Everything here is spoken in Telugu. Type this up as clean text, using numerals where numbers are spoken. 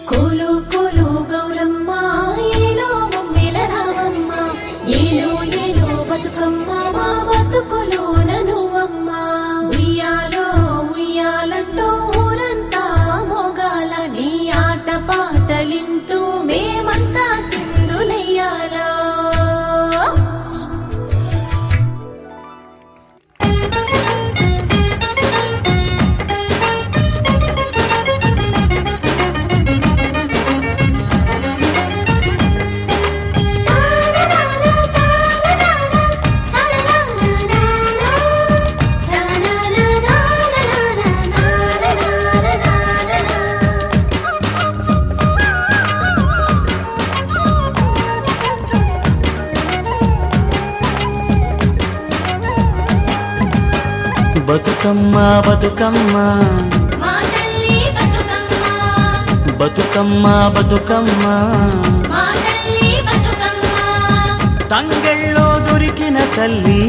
కోలు కోలు గౌరమ్మ ఏలో మమ్మెల రావమ్మ ఏలో ఏలో బతుకమ్మ మా బతుకులోన నువ్వమ్మ ఉయ్యాలో ఉయ్యాలంటూ ఊరంతా మోగాల నీ ఆట పాటలింటూ మేమంతా సింధులెయ్యాలా బతుకమ్మ బతుకమ్మ మా తల్లి బతుకమ్మ బతుకమ్మ బతుకమ్మ మా తల్లి బతుకమ్మ తంగెళ్ళో దొరికిన తల్లి